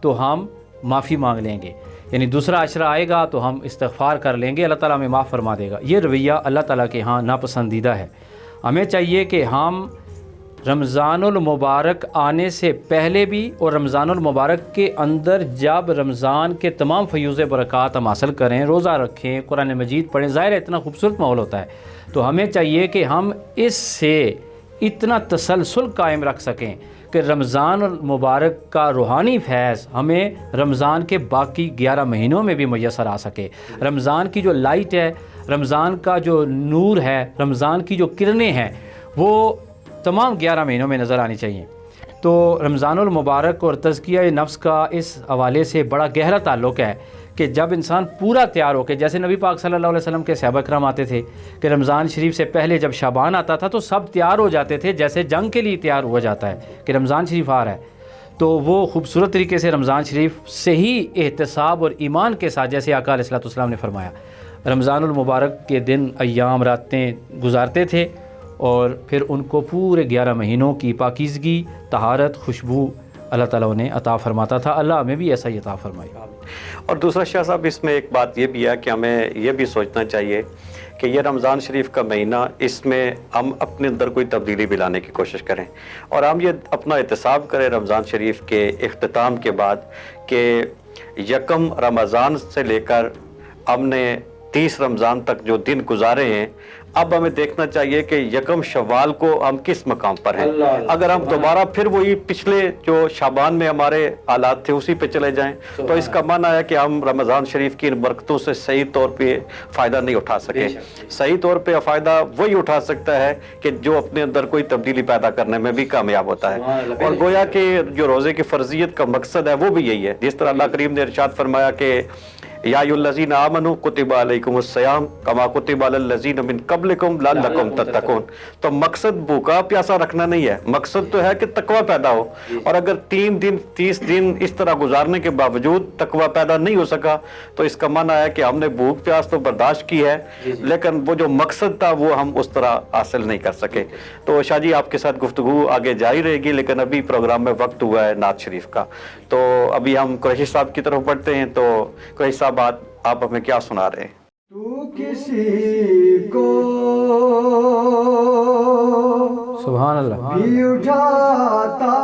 تو ہم معافی مانگ لیں گے، یعنی دوسرا عشرہ آئے گا تو ہم استغفار کر لیں گے، اللہ تعالیٰ ہمیں معاف فرما دے گا۔ یہ رویہ اللہ تعالیٰ کے ہاں ناپسندیدہ ہے۔ ہمیں چاہیے کہ ہم رمضان المبارک آنے سے پہلے بھی اور رمضان المبارک کے اندر جب رمضان کے تمام فیوز برکات ہم حاصل کریں، روزہ رکھیں، قرآن مجید پڑھیں، ظاہر ہے اتنا خوبصورت ماحول ہوتا ہے، تو ہمیں چاہیے کہ ہم اس سے اتنا تسلسل قائم رکھ سکیں کہ رمضان المبارک کا روحانی فیض ہمیں رمضان کے باقی 11 مہینوں میں بھی میسر آ سکے۔ رمضان کی جو لائٹ ہے، رمضان کا جو نور ہے، رمضان کی جو کرنیں ہیں، وہ تمام 11 مہینوں میں نظر آنی چاہیے۔ تو رمضان المبارک اور تزکیہ نفس کا اس حوالے سے بڑا گہرا تعلق ہے کہ جب انسان پورا تیار ہو کے، جیسے نبی پاک صلی اللہ علیہ وسلم کے صحابہ کرام آتے تھے کہ رمضان شریف سے پہلے جب شعبان آتا تھا تو سب تیار ہو جاتے تھے، جیسے جنگ کے لیے تیار ہوا جاتا ہے کہ رمضان شریف آ رہا ہے، تو وہ خوبصورت طریقے سے رمضان شریف سے ہی احتساب اور ایمان کے ساتھ، جیسے آقا علیہ الصلوۃ والسلام نے فرمایا، رمضان المبارک کے دن ایام راتیں گزارتے تھے اور پھر ان کو پورے 11 مہینوں کی پاکیزگی، طہارت، خوشبو اللہ تعالیٰ نے عطا فرماتا تھا۔ اللہ ہمیں بھی ایسا ہی عطا فرمائے۔ اور دوسرا شاہ صاحب، اس میں ایک بات یہ بھی ہے کہ ہمیں یہ بھی سوچنا چاہیے کہ یہ رمضان شریف کا مہینہ، اس میں ہم اپنے اندر کوئی تبدیلی بھی لانے کی کوشش کریں، اور ہم یہ اپنا احتساب کریں رمضان شریف کے اختتام کے بعد کہ یکم رمضان سے لے کر ہم نے 30 رمضان تک جو دن گزارے ہیں، اب ہمیں دیکھنا چاہیے کہ یکم شوال کو ہم کس مقام پر ہیں۔ اگر ہم دوبارہ پھر وہی پچھلے جو شعبان میں ہمارے حالات تھے اسی پہ چلے جائیں تو اس کا معنی ہے کہ ہم رمضان شریف کی ان برکتوں سے صحیح طور پہ فائدہ نہیں اٹھا سکے۔ صحیح طور پہ فائدہ وہی اٹھا سکتا ہے کہ جو اپنے اندر کوئی تبدیلی پیدا کرنے میں بھی کامیاب ہوتا ہے، اور گویا کہ جو روزے کی فرضیت کا مقصد ہے وہ بھی یہی ہے، جس طرح اللہ کریم نے ارشاد فرمایا کہ یا ایھا الذین آمنوا کتب علیکم الصیام کما کتب علی الذین من قبلکم لعلکم تتقون۔ تو مقصد بھوکا پیاسا رکھنا نہیں ہے، مقصد تو ہے کہ تقوی پیدا ہو، اور اگر 30 دن اس طرح گزارنے کے باوجود تقوی پیدا نہیں ہو سکا تو اس کا معنی ہے کہ ہم نے بھوک پیاس تو برداشت کی ہے لیکن وہ جو مقصد تھا وہ ہم اس طرح حاصل نہیں کر سکے۔ تو شاہ جی آپ کے ساتھ گفتگو آگے جاری رہے گی، لیکن ابھی پروگرام میں وقت ہوا ہے نعت شریف کا، تو ابھی ہم قریشی صاحب کی طرف بڑھتے ہیں۔ تو قریشی صاحب آپ ہمیں کیا سنا رہے ہیں؟ تو کسی کو سبحان اللہ بھی اٹھاتا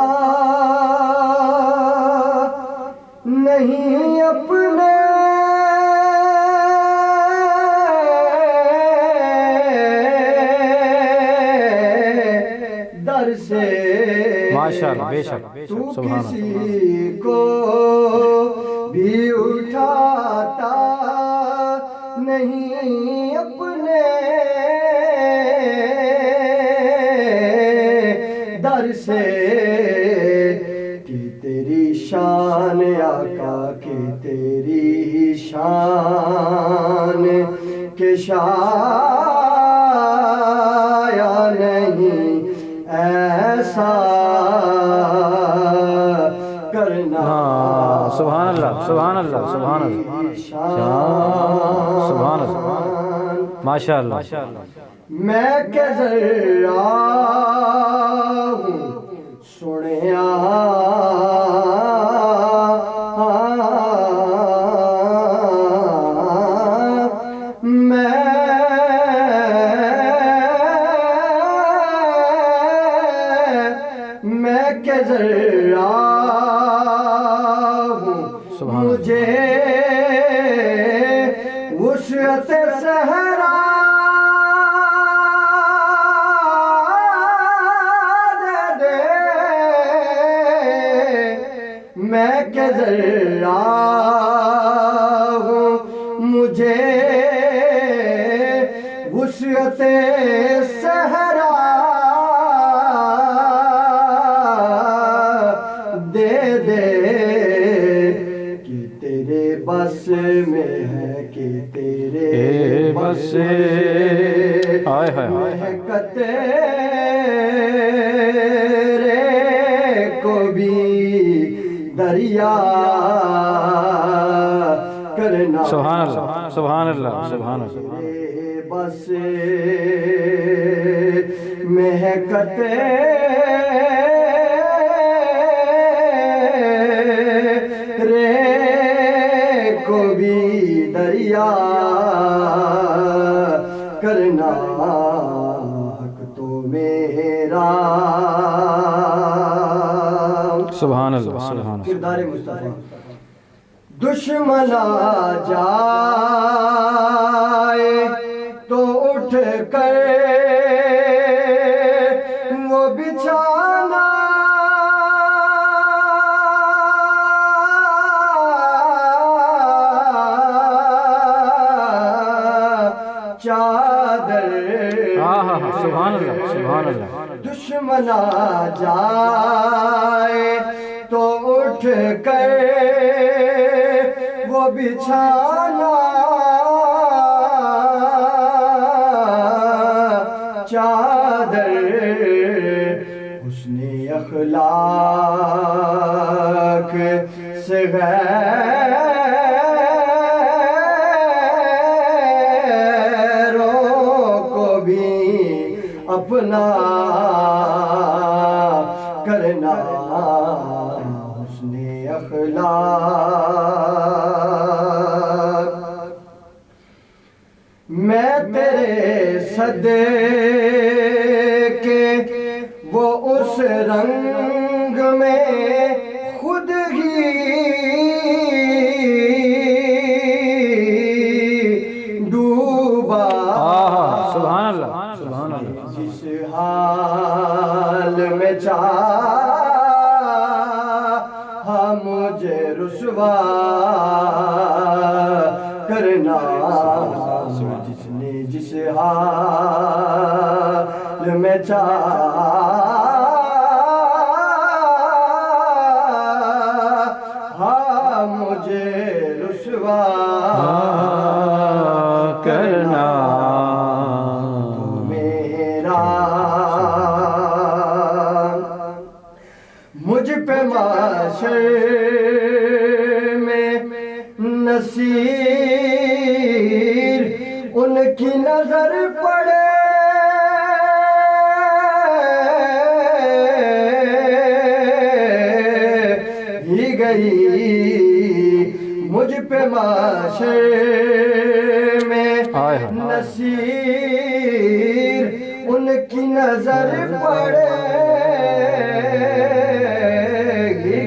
نہیں اپنے در سے، ماشاءاللہ، بے شک، تو سبحان اللہ۔ کسی کو بھی اٹھاتا نہیں اپنے در سے، کہ تیری شان آقا، کہ تیری شان کہ شایا نہیں ایسا کرنا۔ سبحان اللہ، سبحان اللہ، سبحان اللہ، سبحان اللہ، ماشاء اللہ۔ میں کہ ذرا ہوں سنیا میں کہ ذرا مجھے وسعت صحرا دے دے، میں کہ ذرا ہوں مجھے وسعت صحرا دے دے، بس میں ہے کہ تیرے بس مہکت رے کو بھی دریا کرنا۔ سبحان اللہ، سبحان اللہ، سبحان اللہ۔ بس مہکت کو بھی دریا کرنا حق تو میرا. سبحان اللہ سبحان اللہ. کردار مصطفیٰ. دشمن آ جائے تو اٹھ کر وہ بچھانا چادر. سبحان اللہ سبحان اللہ. دشمن آ جائے تو اٹھ کر وہ بچھانا چادر. حسن اخلاق سے غیروں کو بھی اپنا کرنا. حسن اخلاق. میں تیرے صدقے وہ اس رنگ میں خود ہی ڈوبا. سبحان اللہ سبحان اللہ. جس حال میں چاہا مجھے رسوا کرنا. جس نے جس حال میں چاہا مجھے رسوا کرنا. مجھ پہ معاشر میں نصیر ان کی نظر پڑے ہی گئی. مجھ پہ معاشر میں نصیر ان کی نظر پڑے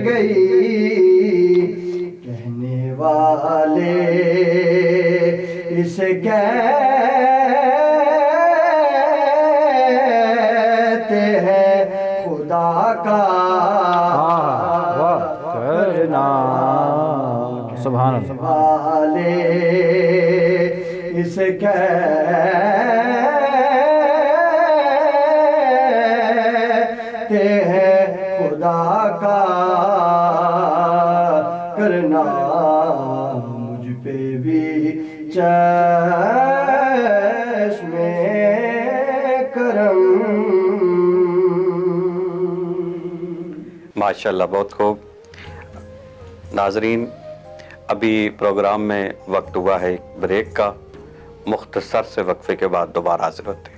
گئی. کہنے والے اسے کہتے ہیں خدا کا کرنا. سبحان اللہ. والے اسے کہتے ہیں خدا کا کرنا. مجھ پہ بھی چشم کرم. ماشاءاللہ بہت خوب. ناظرین ابھی پروگرام میں وقت ہوا ہے بریک کا. مختصر سے وقفے کے بعد دوبارہ حاضر ہوتے ہیں.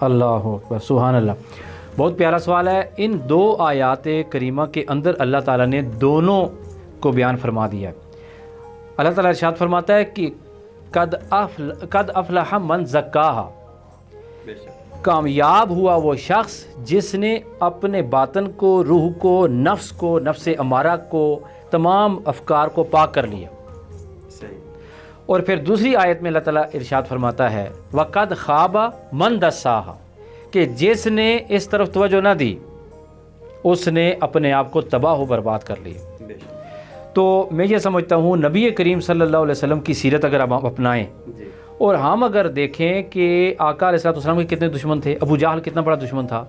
اللہ اکبر، سبحان اللہ. بہت پیارا سوال ہے. ان دو آیات کریمہ کے اندر اللہ تعالیٰ نے دونوں کو بیان فرما دیا ہے. اللہ تعالیٰ ارشاد فرماتا ہے کہ قد افلح من زکاہا، کامیاب ہوا وہ شخص جس نے اپنے باطن کو، روح کو، نفس امارہ کو، تمام افکار کو پاک کر لیا. اور پھر دوسری آیت میں اللہ تعالیٰ ارشاد فرماتا ہے وَقَدْ خَابَ مَنْ دَسَّاهَا، کہ جس نے اس طرف توجہ نہ دی اس نے اپنے آپ کو تباہ و برباد کر لیا. تو میں یہ سمجھتا ہوں نبی کریم صلی اللہ علیہ وسلم کی سیرت اگر ہم اپنائیں اور ہم اگر دیکھیں کہ آقا علیہ السلام کے کتنے دشمن تھے. ابو جہل کتنا بڑا دشمن تھا.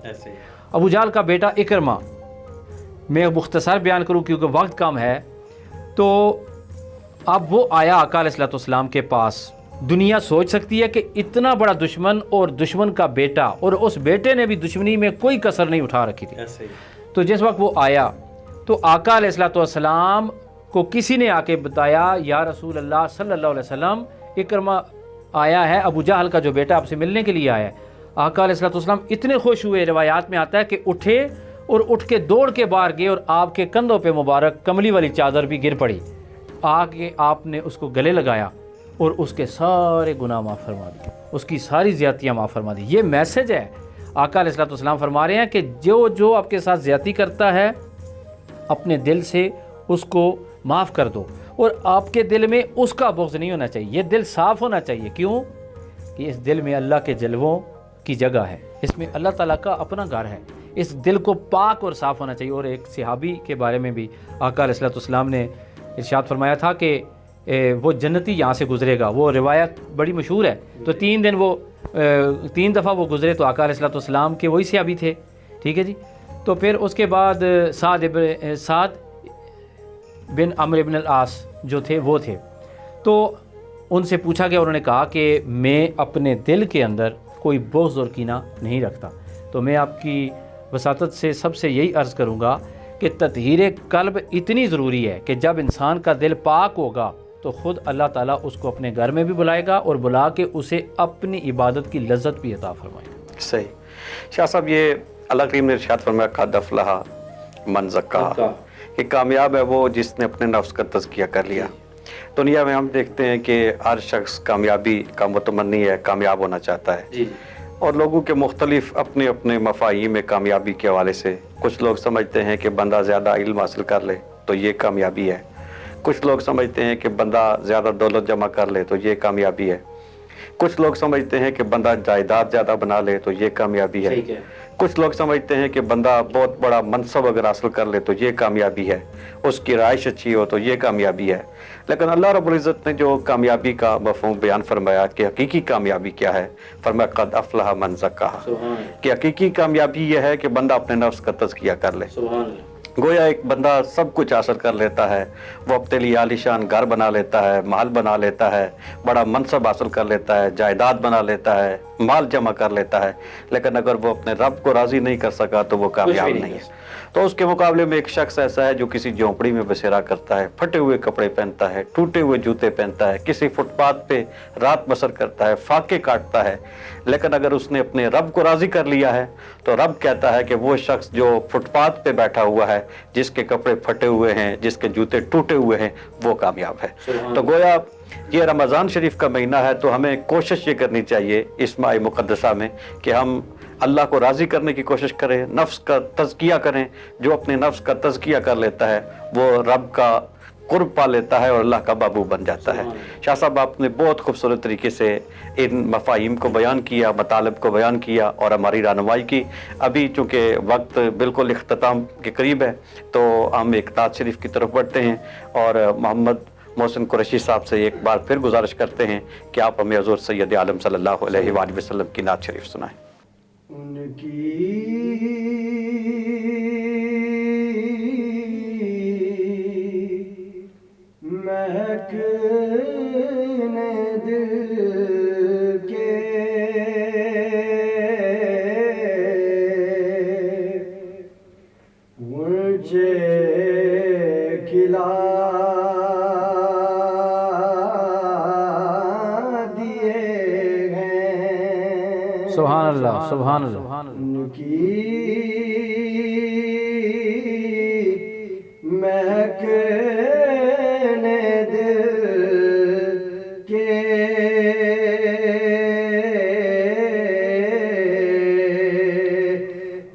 ابو جہل کا بیٹا اکرمہ، میں مختصر بیان کروں کیونکہ وقت کم ہے. تو اب وہ آیا آقا علیہ السلام کے پاس. دنیا سوچ سکتی ہے کہ اتنا بڑا دشمن اور دشمن کا بیٹا، اور اس بیٹے نے بھی دشمنی میں کوئی کسر نہیں اٹھا رکھی تھی. تو جس وقت وہ آیا تو آقا علیہ السلام کو کسی نے آ کے بتایا یا رسول اللہ صلی اللہ علیہ وسلم، اکرمہ آیا ہے، ابو جہل کا جو بیٹا آپ سے ملنے کے لیے آیا ہے. آقا علیہ السلام اتنے خوش ہوئے، روایات میں آتا ہے کہ اٹھے اور اٹھ کے دوڑ کے باہر گئے اور آپ کے کندھوں پہ مبارک کملی والی چادر بھی گر پڑی. آگے آپ نے اس کو گلے لگایا اور اس کے سارے گناہ معاف فرما دیے، اس کی ساری زیادتیاں معاف فرما دی. یہ میسج ہے. آقا علیہ السلام فرما رہے ہیں کہ جو آپ کے ساتھ زیادتی کرتا ہے اپنے دل سے اس کو معاف کر دو، اور آپ کے دل میں اس کا بغض نہیں ہونا چاہیے. یہ دل صاف ہونا چاہیے. کیوں؟ کہ اس دل میں اللہ کے جلووں کی جگہ ہے، اس میں اللہ تعالیٰ کا اپنا گھر ہے. اس دل کو پاک اور صاف ہونا چاہیے. اور ایک صحابی کے بارے میں بھی آقا علیہ السلام نے ارشاد فرمایا تھا کہ وہ جنتی یہاں سے گزرے گا. وہ روایت بڑی مشہور ہے. تو 3 دفعہ وہ گزرے تو آقا علیہ السلام کے وہی صحابی تھے. ٹھیک ہے جی. تو پھر اس کے بعد سعد بن عمرو بن العاص جو تھے وہ تھے. تو ان سے پوچھا گیا، انہوں نے کہا کہ میں اپنے دل کے اندر کوئی بغض اور کینہ نہیں رکھتا. تو میں آپ کی وساطت سے سب سے یہی عرض کروں گا کہ تطہیر قلب اتنی ضروری ہے کہ جب انسان کا دل پاک ہوگا تو خود اللہ تعالیٰ اس کو اپنے گھر میں بھی بلائے گا اور بلا کے اسے اپنی عبادت کی لذت بھی عطا فرمائے گا. صحیح. شاہ صاحب، یہ اللہ کریم نے ارشاد فرمایا قد افلح من زکاہا، کہ کامیاب ہے وہ جس نے اپنے نفس کا تزکیہ کر لیا. دنیا میں ہم دیکھتے ہیں کہ ہر شخص کامیابی کا متمنی ہے، کامیاب ہونا چاہتا ہے. اور لوگوں کے مختلف اپنے اپنے مفاہیم کامیابی کے حوالے سے. کچھ لوگ سمجھتے ہیں کہ بندہ زیادہ علم حاصل کر لے تو یہ کامیابی ہے. کچھ لوگ سمجھتے ہیں کہ بندہ زیادہ دولت جمع کر لے تو یہ کامیابی ہے. کچھ لوگ سمجھتے ہیں کہ بندہ جائیداد زیادہ بنا لے تو یہ کامیابی ہے. کچھ لوگ سمجھتے ہیں کہ بندہ بہت بڑا منصب اگر حاصل کر لے تو یہ کامیابی ہے، اس کی رہائش اچھی ہو تو یہ کامیابی ہے. لیکن اللہ رب العزت نے جو کامیابی کا مفہوم بیان فرمایا کہ حقیقی کامیابی کیا ہے، فرمایا قد افلح من زکاہا، کہ حقیقی کامیابی یہ ہے کہ بندہ اپنے نفس کا تزکیہ کر لے. گویا ایک بندہ سب کچھ حاصل کر لیتا ہے، وہ اپنے لیے عالیشان گھر بنا لیتا ہے، محل بنا لیتا ہے، بڑا منصب حاصل کر لیتا ہے، جائیداد بنا لیتا ہے، مال جمع کر لیتا ہے، لیکن اگر وہ اپنے رب کو راضی نہیں کر سکا تو وہ کامیاب نہیں ہے. تو اس کے مقابلے میں ایک شخص ایسا ہے جو کسی جھونپڑی میں بسیرا کرتا ہے، پھٹے ہوئے کپڑے پہنتا ہے، ٹوٹے ہوئے جوتے پہنتا ہے، کسی فٹ پاتھ پہ رات بسر کرتا ہے، فاقے کاٹتا ہے، لیکن اگر اس نے اپنے رب کو راضی کر لیا ہے تو رب کہتا ہے کہ وہ شخص جو فٹ پاتھ پہ بیٹھا ہوا ہے، جس کے کپڑے پھٹے ہوئے ہیں، جس کے جوتے ٹوٹے ہوئے ہیں، وہ کامیاب ہے. تو گویا یہ رمضان شریف کا مہینہ ہے تو ہمیں کوشش یہ کرنی چاہیے اس ماہ مقدسہ میں کہ ہم اللہ کو راضی کرنے کی کوشش کریں، نفس کا تزکیہ کریں. جو اپنے نفس کا تزکیہ کر لیتا ہے وہ رب کا قرب پا لیتا ہے اور اللہ کا بابو بن جاتا ہے. شاہ صاحب، آپ نے بہت خوبصورت طریقے سے ان مفاہیم کو بیان کیا، مطالب کو بیان کیا اور ہماری رہنمائی کی. ابھی چونکہ وقت بالکل اختتام کے قریب ہے تو ہم ایک نعت شریف کی طرف بڑھتے ہیں اور محمد محسن قریشی صاحب سے ایک بار پھر گزارش کرتے ہیں کہ آپ ہمیں حضور سید عالم صلی اللہ علیہ وآلہ وسلم کی نعت شریف سنائیں. ان کی مہکنے دل کے اونچے کھلا سبحان اللہ سبحان اللہ ان کی مہکنے دل کے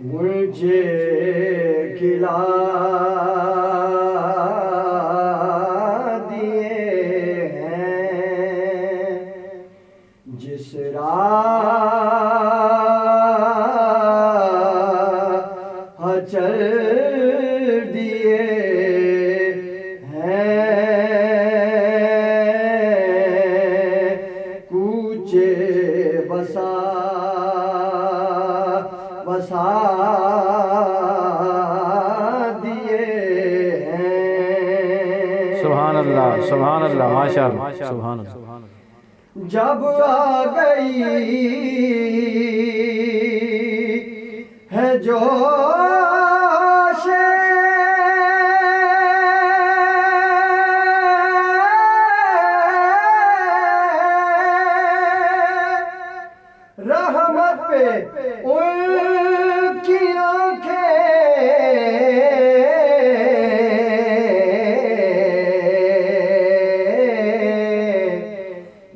مجھے کھلا دیے ہیں جس راہ چل دیے ہیں کوچے بسا دیے ہیں سبحان اللہ ماشاء اللہ سبحان اللہ جب آ گئی ہے جوش رحمت پہ ان کی آنکھیں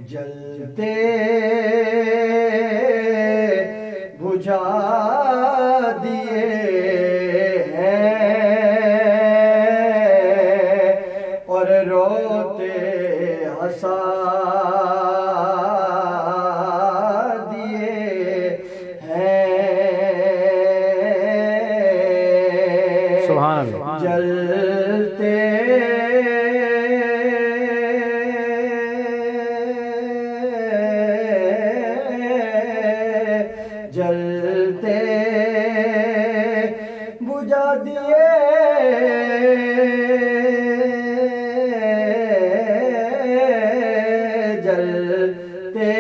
جلتے بجھا دیے ہیں اور روتے ہنسا دیے ہیں سبحان اللہ جلتے جلتے بجھا دیے جلتے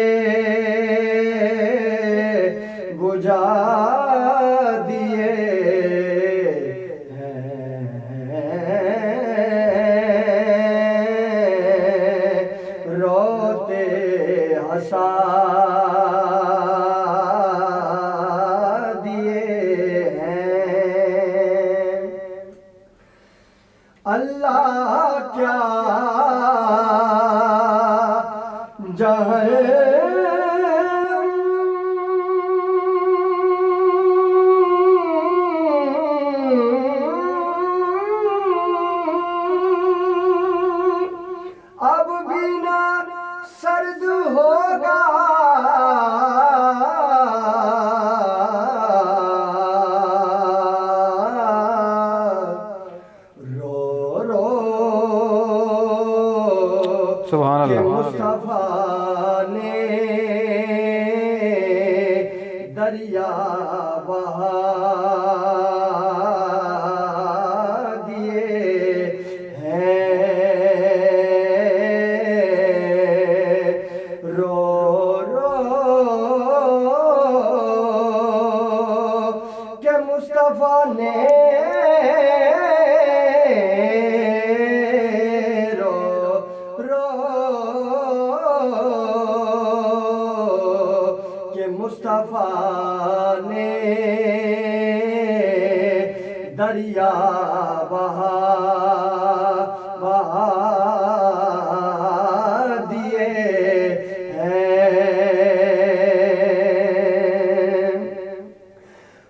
بجھا دیے روتے ہنسا اللہ کیا اب بھی نہ سرد ہوگا سبحان کہ اللہ مصطفیٰ نے دریا بہا دیے ہیں رو رو کہ مصطفیٰ نے مصطفیٰ نے دریا بہا دیے ہیں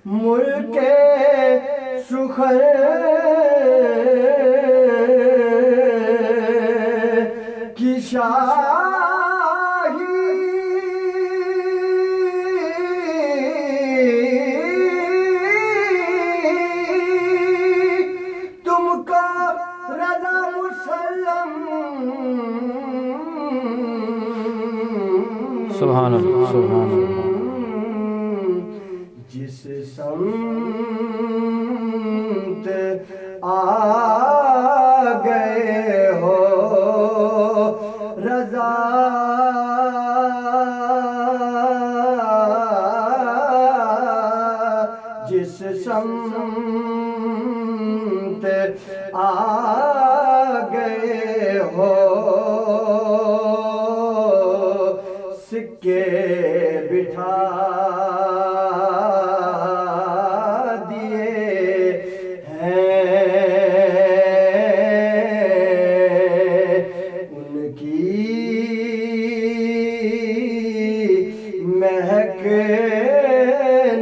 ملک سخن کی سبحان اللہ سبحان اللہ جس سمت آ گئے ہو رضا جس سمت آ گئے ہو سکے بٹھا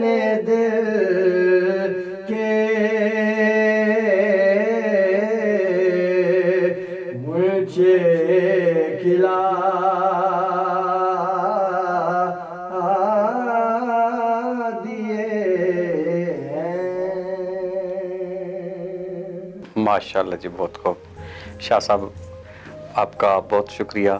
نے دل کے مجھے کھلا ماشاءاللہ جی، بہت خوب. شاہ صاحب آپ کا بہت شکریہ،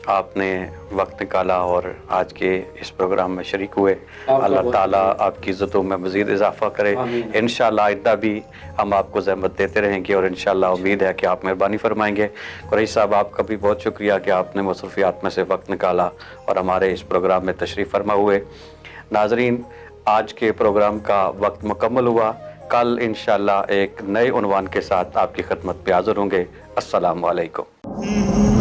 آپ نے وقت نکالا اور آج کے اس پروگرام میں شریک ہوئے. اللہ تعالیٰ آپ کی عزتوں میں مزید اضافہ کرے. انشاءاللہ آئندہ بھی ہم آپ کو زحمت دیتے رہیں گے اور انشاءاللہ امید ہے کہ آپ مہربانی فرمائیں گے. قریشی صاحب آپ کا بھی بہت شکریہ کہ آپ نے مصروفیات میں سے وقت نکالا اور ہمارے اس پروگرام میں تشریف فرما ہوئے. ناظرین، آج کے پروگرام کا وقت مکمل ہوا. کل انشاءاللہ ایک نئے عنوان کے ساتھ آپ کی خدمت پہ حاضر ہوں گے. السلام علیکم.